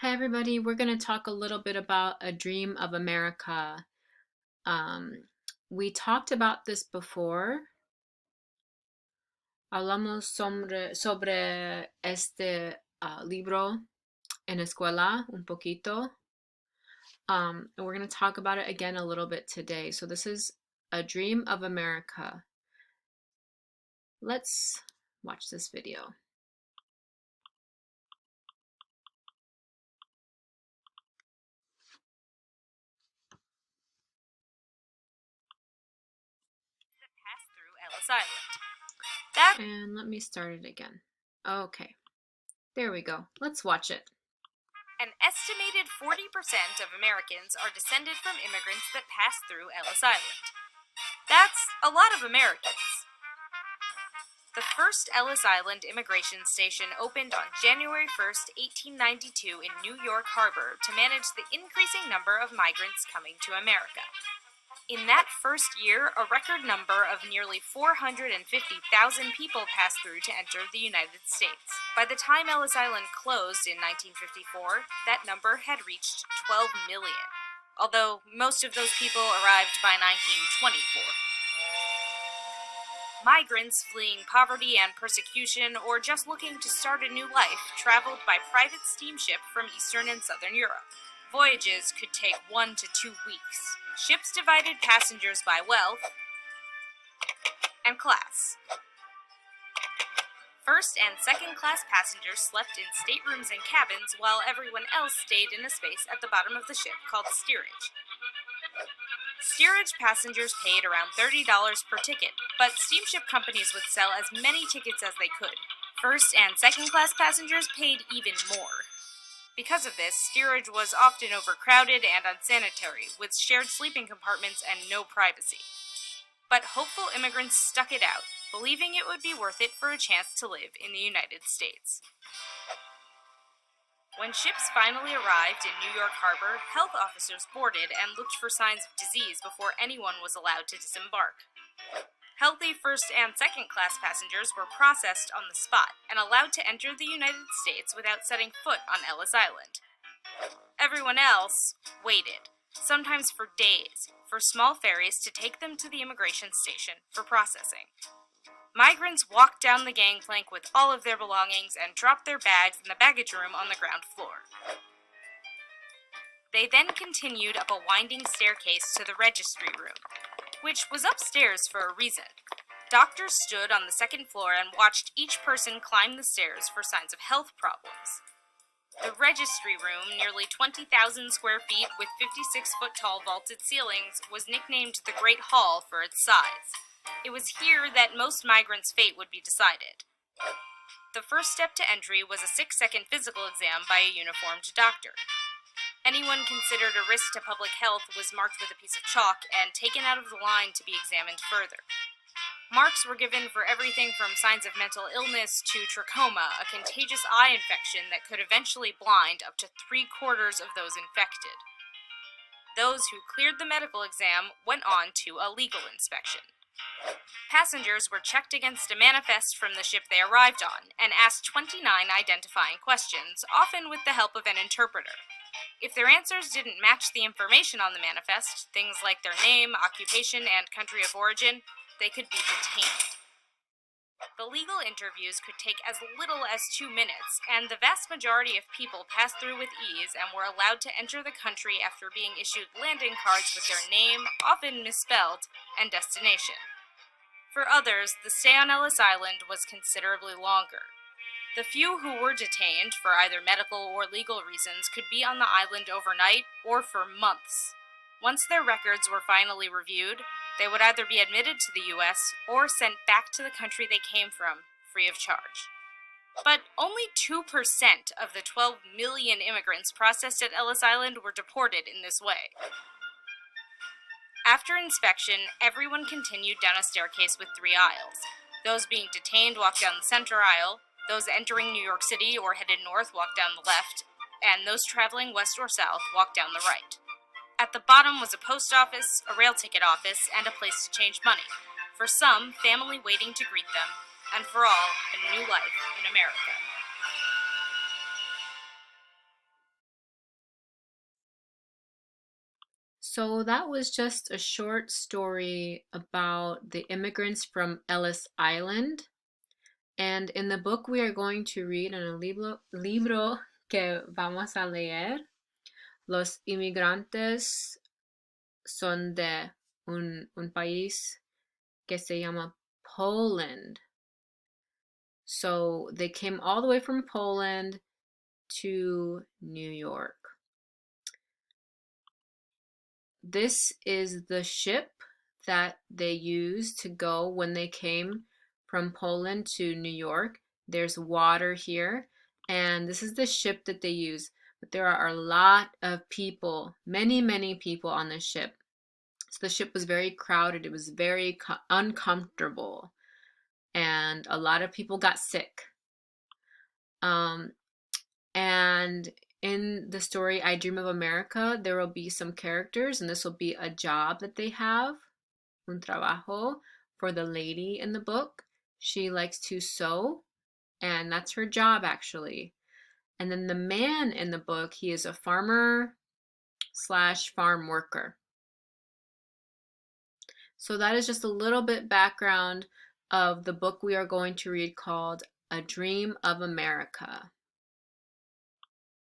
Hi, everybody. We're going to talk a little bit about A Dream of America. Um, we talked about this before. Hablamos sobre este libro en escuela un poquito. And we're going to talk about it again a little bit today. So this is A Dream of America. Let's watch this video. Pass through Ellis Island. And let me start it again. Okay, there we go. Let's watch it. An estimated 40% of Americans are descended from immigrants that passed through Ellis Island. That's a lot of Americans. The first Ellis Island immigration station opened on January 1st, 1892 in New York Harbor to manage the increasing number of migrants coming to America. In that first year, a record number of nearly 450,000 people passed through to enter the United States. By the time Ellis Island closed in 1954, that number had reached 12 million, although most of those people arrived by 1924. Migrants fleeing poverty and persecution or just looking to start a new life traveled by private steamship from Eastern and Southern Europe. Voyages could take 1 to 2 weeks. Ships divided passengers by wealth and class. First and second class passengers slept in staterooms and cabins while everyone else stayed in a space at the bottom of the ship called steerage. Steerage passengers paid around $30 per ticket, but steamship companies would sell as many tickets as they could. First and second class passengers paid even more. Because of this, steerage was often overcrowded and unsanitary, with shared sleeping compartments and no privacy. But hopeful immigrants stuck it out, believing it would be worth it for a chance to live in the United States. When ships finally arrived in New York Harbor, health officers boarded and looked for signs of disease before anyone was allowed to disembark. Healthy first and second class passengers were processed on the spot and allowed to enter the United States without setting foot on Ellis Island. Everyone else waited, sometimes for days, for small ferries to take them to the immigration station for processing. Migrants walked down the gangplank with all of their belongings and dropped their bags in the baggage room on the ground floor. They then continued up a winding staircase to the registry room, which was upstairs for a reason. Doctors stood on the second floor and watched each person climb the stairs for signs of health problems. The registry room, nearly 20,000 square feet with 56-foot-tall vaulted ceilings, was nicknamed the Great Hall for its size. It was here that most migrants' fate would be decided. The first step to entry was a 6-second physical exam by a uniformed doctor. Anyone considered a risk to public health was marked with a piece of chalk and taken out of the line to be examined further. Marks were given for everything from signs of mental illness to trachoma, a contagious eye infection that could eventually blind up to 3/4 of those infected. Those who cleared the medical exam went on to a legal inspection. Passengers were checked against a manifest from the ship they arrived on and asked 29 identifying questions, often with the help of an interpreter. If their answers didn't match the information on the manifest, things like their name, occupation, and country of origin, they could be detained. The legal interviews could take as little as 2 minutes, and the vast majority of people passed through with ease and were allowed to enter the country after being issued landing cards with their name, often misspelled, and destination. For others, the stay on Ellis Island was considerably longer. The few who were detained, for either medical or legal reasons, could be on the island overnight or for months. Once their records were finally reviewed, they would either be admitted to the U.S. or sent back to the country they came from, free of charge. But only 2% of the 12 million immigrants processed at Ellis Island were deported in this way. After inspection, everyone continued down a staircase with 3 aisles. Those being detained walked down the center aisle, those entering New York City or headed north walked down the left, and those traveling west or south walked down the right. At the bottom was a post office, a rail ticket office, and a place to change money. For some, family waiting to greet them, and for all, a new life in America. So that was just a short story about the immigrants from Ellis Island. And in the book we are going to read, en el libro que vamos a leer, los inmigrantes son de un país que se llama Poland. So they came all the way from Poland to New York. This is the ship that they used to go when they came from Poland to New York. There's water here, and this is the ship that they use. But there are a lot of people, many, many people on the ship. So the ship was very crowded, it was very uncomfortable, and a lot of people got sick. Um, and in the story I Dream of America, there will be some characters, and this will be a job that they have, un trabajo, for the lady in the book. She likes to sew, and that's her job actually. And then the man in the book, he is a farmer slash farm worker. So that is just a little bit background of the book we are going to read called A Dream of America.